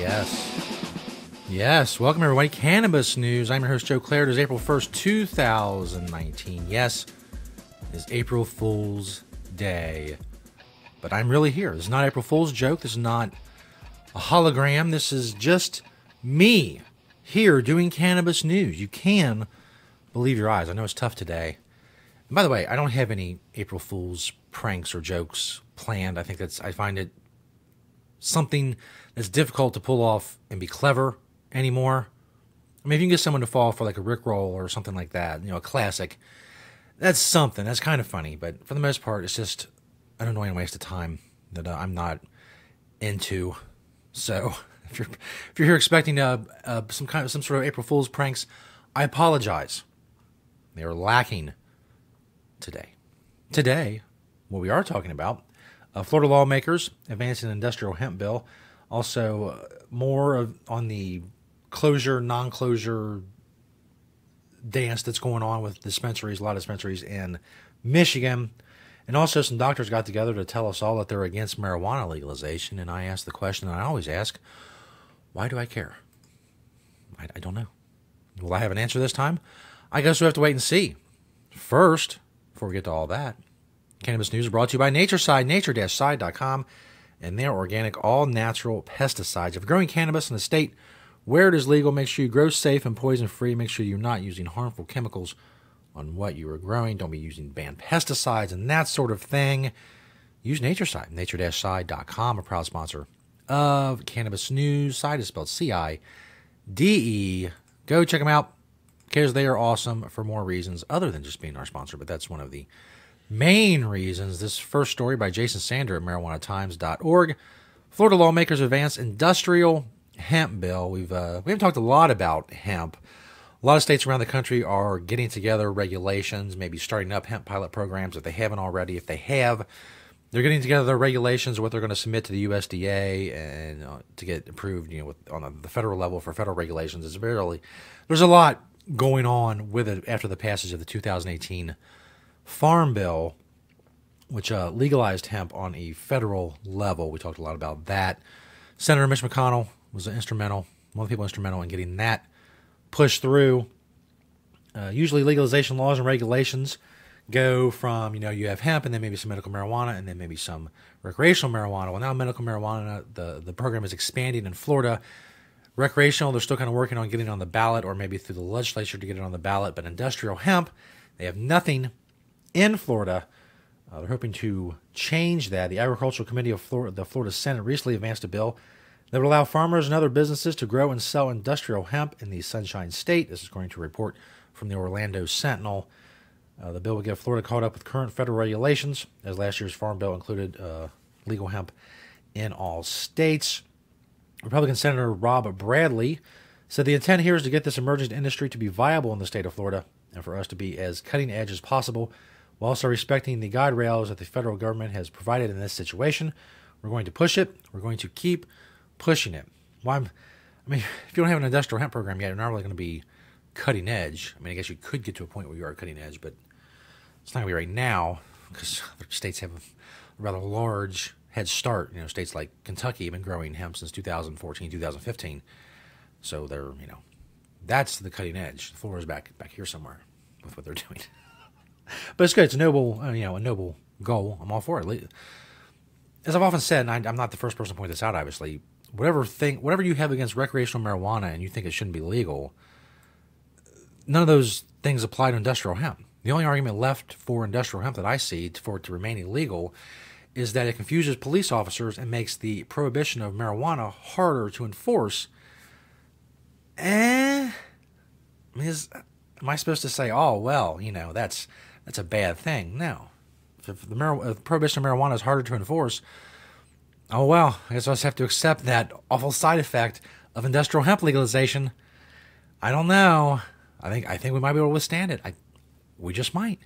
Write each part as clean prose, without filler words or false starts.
Yes. Yes. Welcome, everybody. Cannabis News. I'm your host, Joe Klare. It is April 1st, 2019. Yes, it is April Fool's Day. But I'm really here. This is not April Fool's joke. This is not a hologram. This is just me here doing Cannabis News. You can believe your eyes. I know it's tough today. And by the way, I don't have any April Fool's pranks or jokes planned. I find it something that's difficult to pull off and be clever anymore. I mean, if you can get someone to fall for like a Rickroll or something like that, a classic, that's something. That's kind of funny. But for the most part, it's just an annoying waste of time that I'm not into. So if you're here expecting some sort of April Fool's pranks, I apologize. They are lacking today. Today, what we are talking about, Florida lawmakers advancing an industrial hemp bill. Also, more on the closure, non-closure dance that's going on with dispensaries, a lot of dispensaries in Michigan. And also some doctors got together to tell us all that they're against marijuana legalization. And I asked the question that I always ask, why do I care? I don't know. Will I have an answer this time? I guess we have to wait and see. First, before we get to all that, Cannabis News is brought to you by NatureSide, nature-side.com, and their organic, all-natural pesticides. If you're growing cannabis in a state where it is legal, make sure you grow safe and poison-free. Make sure you're not using harmful chemicals on what you are growing. Don't be using banned pesticides and that sort of thing. Use NatureSide, nature-side.com, a proud sponsor of Cannabis News. Side is spelled C-I-D-E. Go check them out because they are awesome for more reasons other than just being our sponsor, but that's one of the main reasons. This first story by Jason Sander at marijuanatimes.org. Florida lawmakers advance industrial hemp bill. We haven't talked a lot about hemp. A lot of states around the country are getting together regulations, maybe starting up hemp pilot programs if they haven't already. If they have, they're getting together their regulations, what they're going to submit to the USDA and to get approved, on the federal level for federal regulations. There's a lot going on with it after the passage of the 2018 Farm Bill, which legalized hemp on a federal level. We talked a lot about that. Senator Mitch McConnell was one of the people instrumental in getting that pushed through. Usually legalization laws and regulations go from, you have hemp and then maybe some medical marijuana and then maybe some recreational marijuana. Well, now medical marijuana, the program is expanding in Florida. Recreational, they're still kind of working on getting it on the ballot or maybe through the legislature to get it on the ballot. But industrial hemp, they have nothing in Florida. They're hoping to change that. The Agricultural Committee of the Florida Senate recently advanced a bill that would allow farmers and other businesses to grow and sell industrial hemp in the Sunshine State. This is according to a report from the Orlando Sentinel. The bill would get Florida caught up with current federal regulations, as last year's Farm Bill included legal hemp in all states. Republican Senator Rob Bradley said the intent here is to get this emerging industry to be viable in the state of Florida and for us to be as cutting edge as possible, while also respecting the guide rails that the federal government has provided in this situation. We're going to push it. We're going to keep pushing it. If you don't have an industrial hemp program yet, you're not really going to be cutting edge. I guess you could get to a point where you are cutting edge, but it's not going to be right now because other states have a rather large head start. States like Kentucky have been growing hemp since 2014, 2015. So they're, that's the cutting edge. Florida's back here somewhere with what they're doing. But it's good. It's a noble, a noble goal. I'm all for it. As I've often said, and I'm not the first person to point this out, obviously, whatever you have against recreational marijuana and you think it shouldn't be legal, none of those things apply to industrial hemp. The only argument left for industrial hemp that I see for it to remain illegal is that it confuses police officers and makes the prohibition of marijuana harder to enforce. Am I supposed to say, oh, well, that's a bad thing? No. If the prohibition of marijuana is harder to enforce, oh, well, I guess I'll just have to accept that awful side effect of industrial hemp legalization. I don't know. I think we might be able to withstand it. We just might.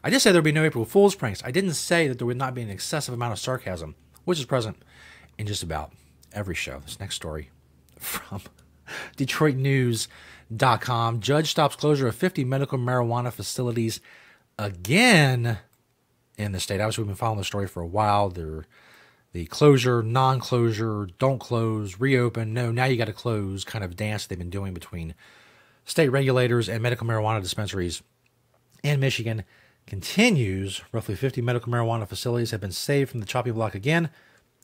I just said there would be no April Fool's pranks. I didn't say that there would not be an excessive amount of sarcasm, which is present in just about every show. This next story from DetroitNews.com. Judge stops closure of 50 medical marijuana facilities again in the state. Obviously, we've been following the story for a while. the closure, non-closure, don't close, reopen, no, now you got to close kind of dance they've been doing between state regulators and medical marijuana dispensaries in Michigan continues. Roughly 50 medical marijuana facilities have been saved from the chopping block again.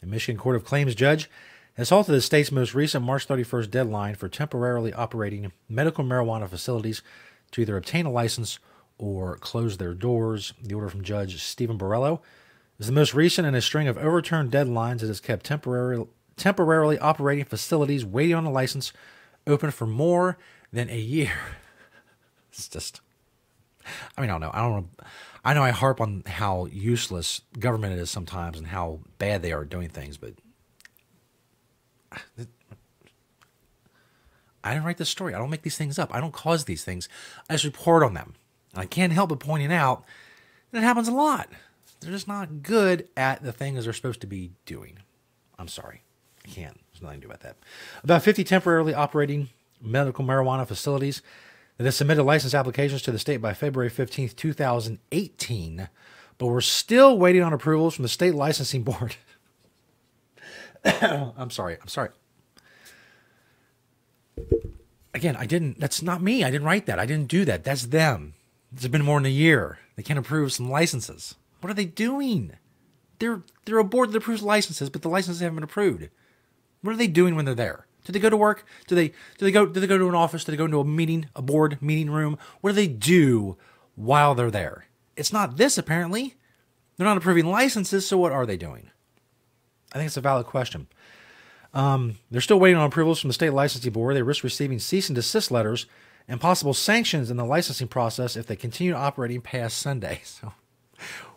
A Michigan Court of Claims judge has halted the state's most recent March 31st deadline for temporarily operating medical marijuana facilities to either obtain a license or close their doors. The order from Judge Stephen Borrello is the most recent in a string of overturned deadlines that has kept temporarily operating facilities waiting on a license open for more than a year. It's just, I mean, I don't know. I know I harp on how useless government is sometimes and how bad they are at doing things, but I didn't write this story. I don't make these things up. I don't cause these things. I just report on them. And I can't help but pointing out that it happens a lot. They're just not good at the things they're supposed to be doing. I'm sorry. I can't. There's nothing to do about that. About 50 temporarily operating medical marijuana facilities that have submitted license applications to the state by February 15th, 2018, but we're still waiting on approvals from the state licensing board. I'm sorry. Again, that's not me. I didn't write that. I didn't do that. That's them. It's been more than a year. They can't approve some licenses. What are they doing? They're a board that approves licenses, but the licenses haven't been approved. What are they doing when they're there? Do they go to work? Do they go to an office? Do they go into a meeting, a board meeting room? What do they do while they're there? It's not this, apparently. They're not approving licenses, so what are they doing? I think it's a valid question. They're still waiting on approvals from the state licensing board. They risk receiving cease and desist letters and possible sanctions in the licensing process if they continue operating past Sunday. So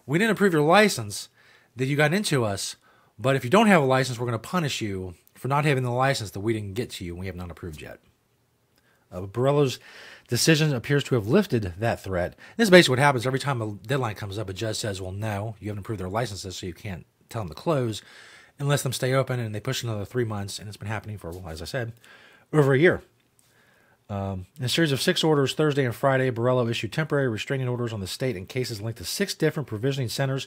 we didn't approve your license that you got into us, but if you don't have a license, we're going to punish you for not having the license that we didn't get to you and we have not approved yet. Borrello's decision appears to have lifted that threat. This is basically what happens every time a deadline comes up. A judge says, well, no, you haven't approved their licenses, so you can't tell them to close and let them stay open, and they push another 3 months, and it's been happening for, well, as I said, over a year. In a series of 6 orders Thursday and Friday, Borrello issued temporary restraining orders on the state in cases linked to 6 different provisioning centers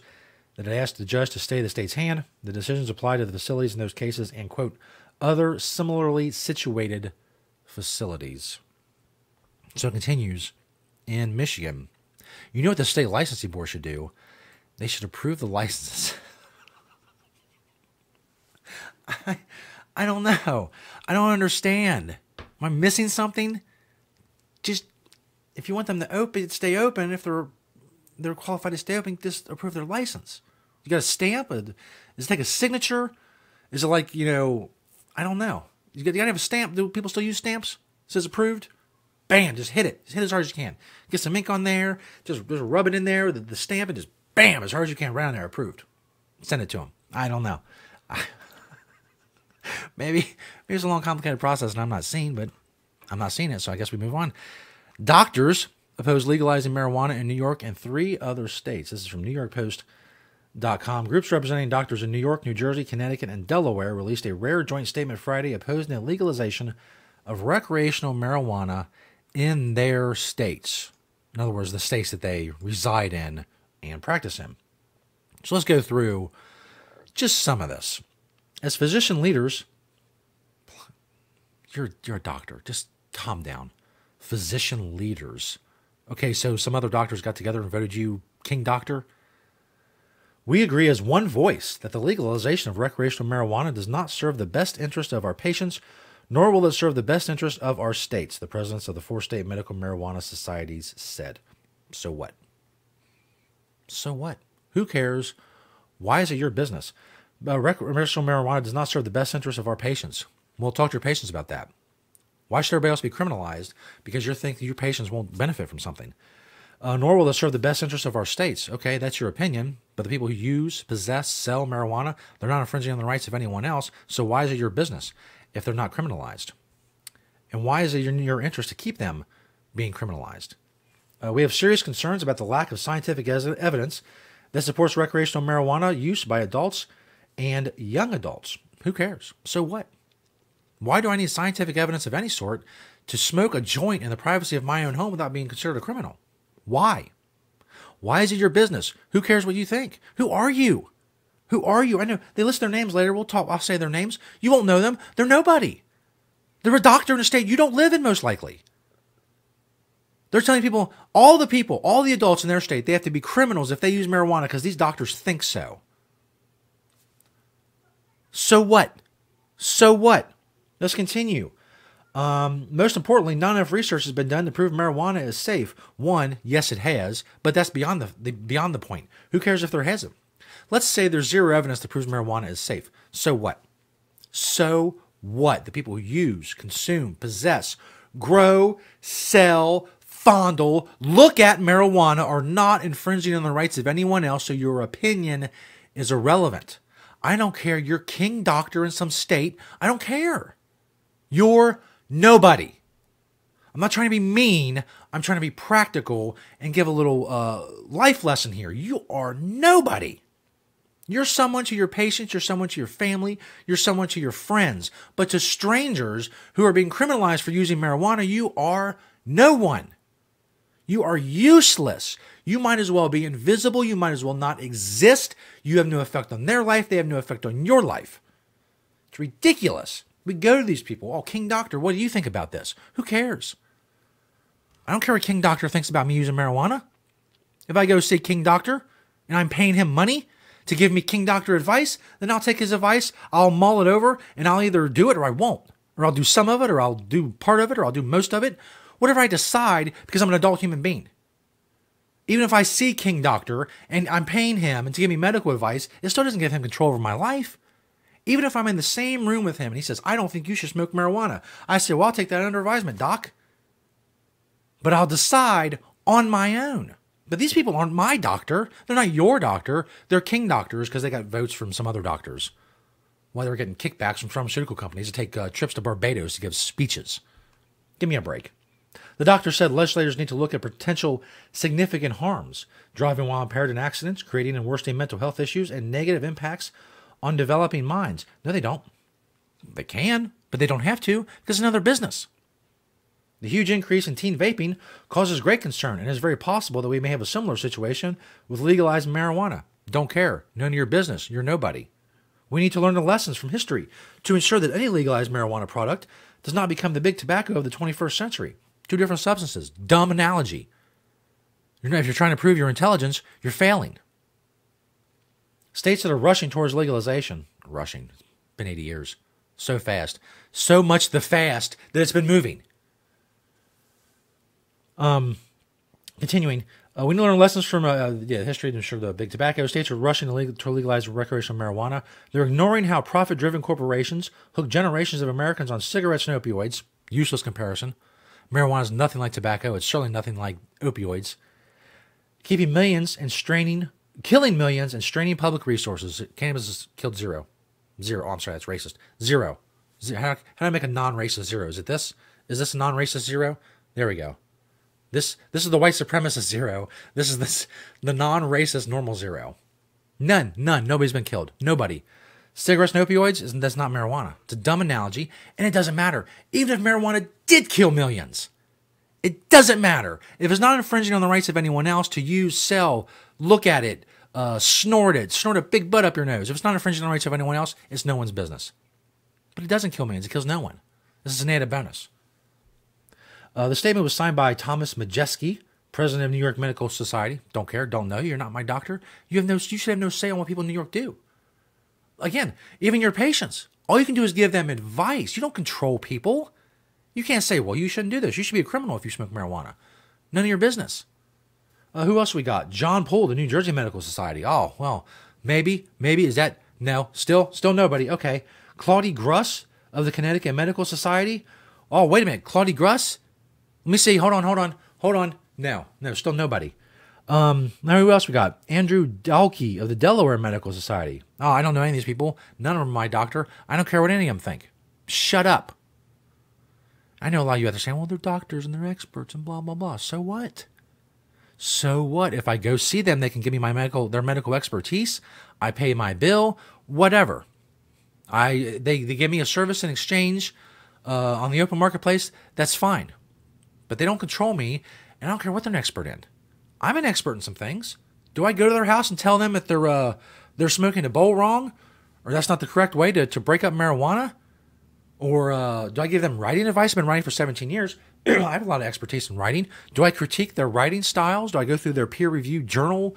that had asked the judge to stay the state's hand. The decisions apply to the facilities in those cases and, quote, other similarly situated facilities. So it continues in Michigan. You know what the state licensing board should do? They should approve the licenses. I don't know. I don't understand. Am I missing something? Just, if you want them to stay open, if they're qualified to stay open, just approve their license. You got a stamp? Does it take a signature? Is it like, I don't know. You got to have a stamp. Do people still use stamps? It says approved. Bam, just hit it. Just hit it as hard as you can. Get some ink on there. Just rub it in there, the stamp, and just bam, as hard as you can, right on there, approved. Send it to them. I don't know. Maybe it's a long, complicated process, and I'm not seeing it, so I guess we move on. Doctors oppose legalizing marijuana in New York and 3 other states. This is from NewYorkPost.com. Groups representing doctors in New York, New Jersey, Connecticut, and Delaware released a rare joint statement Friday opposing the legalization of recreational marijuana in their states. In other words, the states that they reside in and practice in. So let's go through just some of this. As physician leaders, you're a doctor. Just calm down. Physician leaders. Okay, so some other doctors got together and voted you king doctor. We agree as one voice that the legalization of recreational marijuana does not serve the best interest of our patients, nor will it serve the best interest of our states, the presidents of the 4 state medical marijuana societies said. So what? So what? Who cares? Why is it your business? Recreational marijuana does not serve the best interest of our patients. We'll talk to your patients about that. Why should everybody else be criminalized because you think your patients won't benefit from something? Nor will it serve the best interest of our states. Okay, that's your opinion, but the people who use, possess, sell marijuana, they're not infringing on the rights of anyone else, so why is it your business if they're not criminalized? And why is it in your interest to keep them being criminalized? We have serious concerns about the lack of scientific evidence that supports recreational marijuana use by adults and young adults. Who cares? So what? Why do I need scientific evidence of any sort to smoke a joint in the privacy of my own home without being considered a criminal? Why? Why is it your business? Who cares what you think? Who are you? Who are you? I know they list their names later. I'll say their names. You won't know them. They're nobody. They're a doctor in a state you don't live in, most likely. They're telling all the adults in their state, they have to be criminals if they use marijuana because these doctors think so. So what? So what? Let's continue. Most importantly, not enough research has been done to prove marijuana is safe. One, yes, it has, but that's beyond the point. Who cares if there hasn't? Let's say there's zero evidence that proves marijuana is safe. So what? So what? The people who use, consume, possess, grow, sell, fondle, look at marijuana are not infringing on the rights of anyone else, so your opinion is irrelevant. I don't care. You're king doctor in some state. I don't care. You're nobody. I'm not trying to be mean. I'm trying to be practical and give a little life lesson here. You are nobody. You're someone to your patients. You're someone to your family. You're someone to your friends. But to strangers who are being criminalized for using marijuana, you are no one. You are useless. You might as well be invisible. You might as well not exist. You have no effect on their life. They have no effect on your life. It's ridiculous. We go to these people. Oh, King Doctor, what do you think about this? Who cares? I don't care what King Doctor thinks about me using marijuana. If I go see King Doctor and I'm paying him money to give me King Doctor advice, then I'll take his advice, I'll mull it over, and I'll either do it or I won't. Or I'll do some of it, or I'll do part of it, or I'll do most of it. Whatever I decide, because I'm an adult human being. Even if I see King Doctor and I'm paying him to give me medical advice, it still doesn't give him control over my life. Even if I'm in the same room with him and he says, I don't think you should smoke marijuana. I say, well, I'll take that under advisement, doc. But I'll decide on my own. But these people aren't my doctor. They're not your doctor. They're King Doctors because they got votes from some other doctors. While they're getting kickbacks from pharmaceutical companies to take trips to Barbados to give speeches. Give me a break. The doctor said legislators need to look at potential significant harms, driving while impaired in accidents, creating and worsening mental health issues, and negative impacts on developing minds. No, they don't. They can, but they don't have to because it's another business. The huge increase in teen vaping causes great concern, and it's very possible that we may have a similar situation with legalized marijuana. Don't care. None of your business. You're nobody. We need to learn the lessons from history to ensure that any legalized marijuana product does not become the big tobacco of the 21st century. Two different substances. Dumb analogy. If you're trying to prove your intelligence, you're failing. States that are rushing towards legalization. Rushing. It's been 80 years. So fast. So much the fast that it's been moving. Continuing. We need to learn lessons from history to ensure the big tobacco. States are rushing to legalize recreational marijuana. They're ignoring how profit-driven corporations hook generations of Americans on cigarettes and opioids. Useless comparison. Marijuana is nothing like tobacco. It's certainly nothing like opioids. Killing millions and straining public resources. Cannabis has killed zero. Oh, I'm sorry, that's racist. Zero. How do I make a non-racist zero? Is it this? Is this a non-racist zero? There we go. This is the white supremacist zero. This is the non-racist normal zero. None. Nobody's been killed. Nobody. Cigarettes and opioids, that's not marijuana. It's a dumb analogy, and it doesn't matter. Even if marijuana did kill millions, it doesn't matter. If it's not infringing on the rights of anyone else to use, sell, look at it, snort a big butt up your nose. If it's not infringing on the rights of anyone else, it's no one's business. But it doesn't kill millions. It kills no one. This is an added bonus. The statement was signed by Thomas Majeski, president of New York Medical Society. Don't care, don't know. You're not my doctor. You should have no say on what people in New York do. Again, even your patients. All you can do is give them advice. You don't control people. You can't say, well, you shouldn't do this. You should be a criminal if you smoke marijuana. None of your business. Who else we got? John Poole, the New Jersey Medical Society. Oh, well, maybe. Is that? No, still nobody. Okay. Claudia Gruss of the Connecticut Medical Society. Oh, wait a minute. Claudia Gruss? Let me see. Hold on. No, still nobody. Now who else we got? Andrew Dalkey of the Delaware Medical Society. Oh, I don't know any of these people. None of them are my doctor. I don't care what any of them think. Shut up. I know a lot of you out there saying, well, they're doctors and they're experts and blah, blah, blah. So what? So what? If I go see them, they can give me their medical expertise. I pay my bill, whatever. They give me a service in exchange on the open marketplace. That's fine. But they don't control me, and I don't care what they're an expert in. I'm an expert in some things. Do I go to their house and tell them if their they're smoking a bowl wrong, or that's not the correct way to break up marijuana? Or do I give them writing advice? I've been writing for 17 years. I have a lot of expertise in writing. Do I critique their writing styles? Do I go through their peer-reviewed journal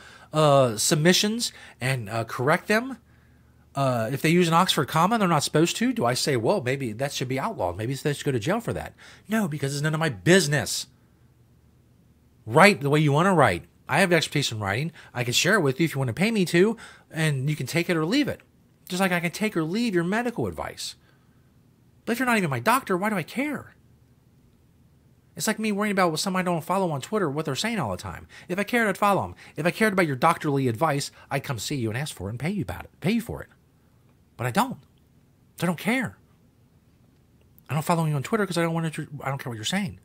submissions and correct them? If they use an Oxford comma they're not supposed to, do I say, well, maybe that should be outlawed. Maybe they should go to jail for that? No, because it's none of my business. Write the way you want to write. I have expertise in writing. I can share it with you if you want to pay me to, and you can take it or leave it. Just like I can take or leave your medical advice. But if you're not even my doctor, why do I care? It's like me worrying about what somebody I don't follow on Twitter, what they're saying all the time. If I cared, I'd follow them. If I cared about your doctorly advice, I'd come see you and ask for it and pay you for it. But I don't. So I don't care. I don't follow you on Twitter because I don't care what you're saying.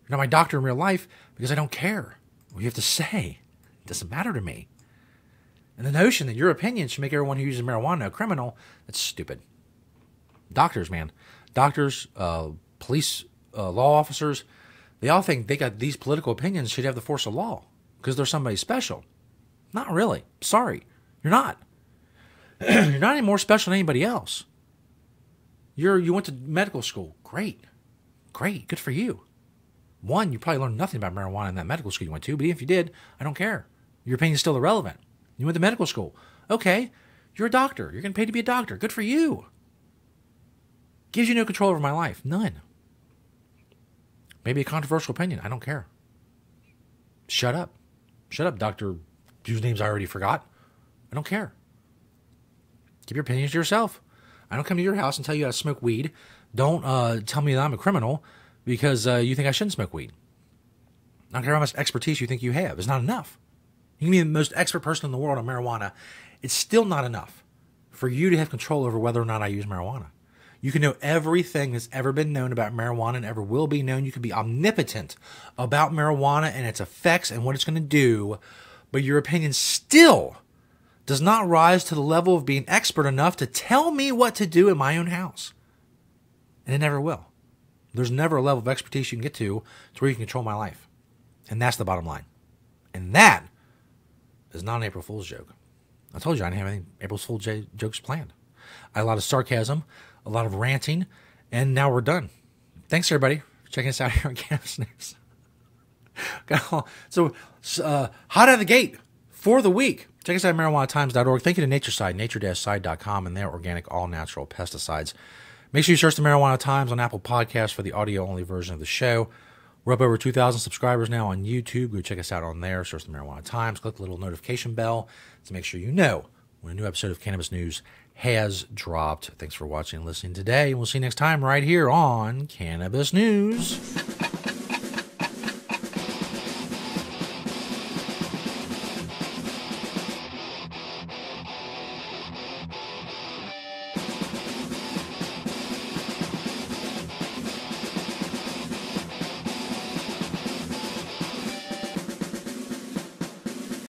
You're not my doctor in real life because I don't care what you have to say. It doesn't matter to me. And the notion that your opinion should make everyone who uses marijuana a criminal, that's stupid. Doctors, man. Doctors, police, law officers, they all think they got these political opinions should have the force of law because they're somebody special. Not really. Sorry. You're not. You're not any more special than anybody else. You went to medical school. Great. Good for you. One, you probably learned nothing about marijuana in that medical school you went to, but even if you did, I don't care. Your opinion's still irrelevant. You went to medical school. Okay. You're a doctor. You're getting paid to be a doctor. Good for you. Gives you no control over my life. None. Maybe a controversial opinion. I don't care. Shut up. Shut up, doctor whose names I already forgot. I don't care. Keep your opinions to yourself. I don't come to your house and tell you how to smoke weed. Don't tell me that I'm a criminal because you think I shouldn't smoke weed. I don't care how much expertise you think you have. It's not enough. You can be the most expert person in the world on marijuana. It's still not enough for you to have control over whether or not I use marijuana. You can know everything that's ever been known about marijuana and ever will be known. You can be omnipotent about marijuana and its effects and what it's going to do, but your opinion still does not rise to the level of being expert enough to tell me what to do in my own house. And it never will. There's never a level of expertise you can get to where you can control my life. And that's the bottom line. And that is not an April Fool's joke. I told you I didn't have any April Fool's jokes planned. I had a lot of sarcasm, a lot of ranting, and now we're done. Thanks, everybody, for checking us out here on Cannabis News. So, hot out of the gate for the week. Check us out at marijuanatimes.org. Thank you to NatureSide, nature-side.com, and their organic, all-natural pesticides. Make sure you search the Marijuana Times on Apple Podcasts for the audio-only version of the show. We're up over 2,000 subscribers now on YouTube. Go check us out on there. Search the Marijuana Times. Click the little notification bell to make sure you know when a new episode of Cannabis News has dropped. Thanks for watching and listening today. And we'll see you next time right here on Cannabis News.